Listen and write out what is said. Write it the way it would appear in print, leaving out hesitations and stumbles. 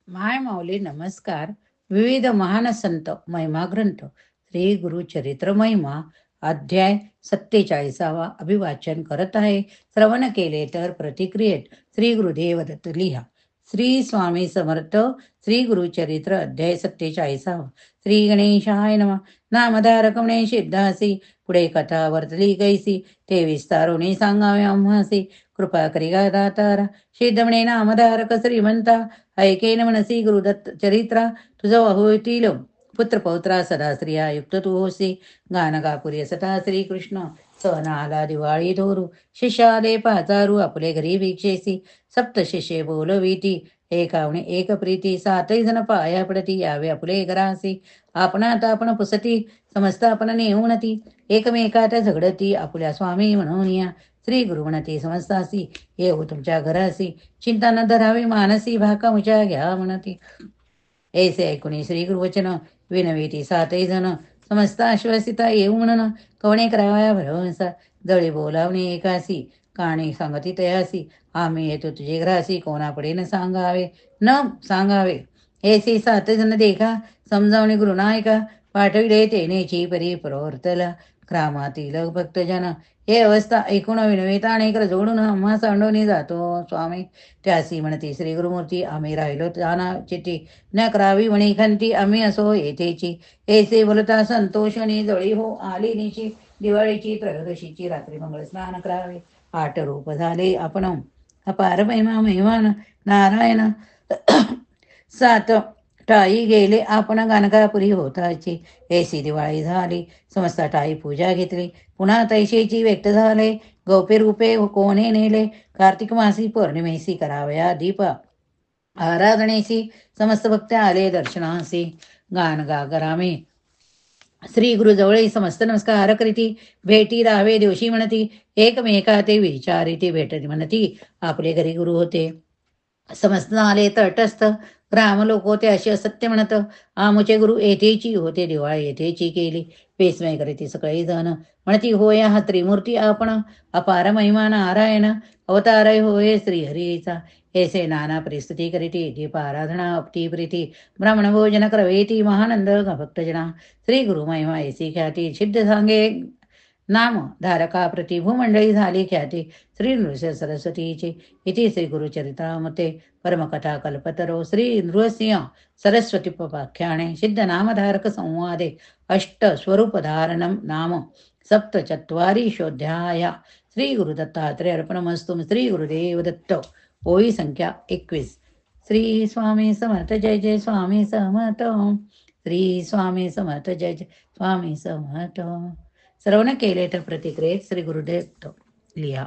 माय माऊली नमस्कार. विविध महान संत महिमा ग्रंथ श्री गुरु चरित्र महिमा अध्याय 47वा अभिवाचन करत आहे. श्रवण केले तर प्रतिक्रियेत श्री गुरुदेव दत्त लिहा. श्री स्वामी समर्थ. श्री गुरुचरित्र अध्याय 47. श्री गणेशाय नमः. नामधारक म्हणे सिद्धासी, पुढे कथा वर्तली कैसी, ते विस्तारोने सांगावे आम्हासी. कृपा करी गा दातारा, सिद्ध म्हणे नामधारक श्रीमंता, ऐकेन मनसी गुरुदत्त चरित्रा, तुझं होतील पुत्र पौत्रा सदा स्त्रिया युक्त तू होसी. गान गापुरी सता श्रीकृष्ण, सण आला दिवाळी धोरू, शिष्याले पाचारू आपले घरी भिक्षेसी. सप्त शिष्ये बोलविती, एकावणे एक प्रीती, सातही जण पाया पडती यावे आपले घरासी. आपणात आपण पुसती, समस्त आपण नेऊनती, एकमेकात झगडती आपल्या स्वामी म्हणून या. श्री गुरु म्हणती समस्तासी, येऊ तुमच्या घरासी, चिंता न धरावी मानसी, भाका मुच्या घ्या म्हणती. ऐसे ऐकुनी श्री गुरुवचन, विनविती सातही जण, समस्त आश्वासिता येऊ म्हणून, कवणे करावया भरवसा. जळी बोलावणे एकासी, काणी सांगती तयासी, आम्ही येतो तुझे घरासी, कोणापुढे न सांगावे सांगावे. ऐसे सात जण देखा, समजावणे गुरुनायका, पाठविले तेनेची परी प्रवर्तला. ग्रामातील भक्तजन हे अवस्था ऐकून विनविता अनेक जोडून आम्हा सांडवणी जातो स्वामी. त्यासी म्हणती श्री गुरुमूर्ती, आम्ही राहिलो जाना चिठी, न करावी म्हणी खंती, आम्ही असो येथेची. ऐसे बोलता संतोषणी जळी हो आली निशी, दिवाळीची त्रयोदशीची रात्री मंगळ स्नान करावे. 8 रूप झाले आपण, अपार महिमा महिमान नारायण. 7 टाई गेले आपण गाणगापुरी होताची. ऐसी दिवाळी झाली, समस्त टाई पूजा घेतली, पुन्हा तैशेची व्यक्त झाले. गौपे रूपे कोणे नेले, कार्तिक मासी पौर्णिमेसी करावया दीप आराधनेसी. समस्त भक्त आले दर्शनासी, गान गागरामे श्री गुरुजवळी समस्त नमस्कार करीती. भेटी राहावे दिवशी म्हणती, एकमेका ते विचारिती, भेटती म्हणती आपले घरी गुरु होते. समस्त आले तटस्थ, ग्राम लोक होते असे असत्य म्हणत. आमुचे गुरु येथेची होते, दिवाळी येथेची केली. पेसमय करीती सगळे जण, म्हणती होय हा त्रिमूर्ती आपण, अपार महिमा नारायण, अवतार होय श्रीहरीचा. ऐसे नाना परिस्थिती करीती, दीप आराधना अपती प्रीती, ब्राह्मण भोजन करवेती महानंद भक्तजना. श्री गुरु महिमा ऐसी ख्याती, सिद्ध सांगे नाम धारका प्रति भूमंडळी झाली ख्याती. श्री नृसिंह सरस्वतीचे इति श्री गुरुचरित्रामते परमकथा कल्पतरो श्री नृसिंह सरस्वती पाख्याने सिद्ध नामधारक संवादे अष्ट स्वरूपधारणम नाम सप्तचत्वारिशोऽध्याय. श्री गुरुदत्तात्रय अर्पणमस्तु. श्री गुरुदेव दत्त. ओळी संख्या 21. श्री स्वामी समर्थ. जय जय स्वामी समर्थ. श्री स्वामी समर्थ. जय जय स्वामी समर्थ. श्रवण केले तर प्रतिक्रियेत श्री गुरुदेव लिहा.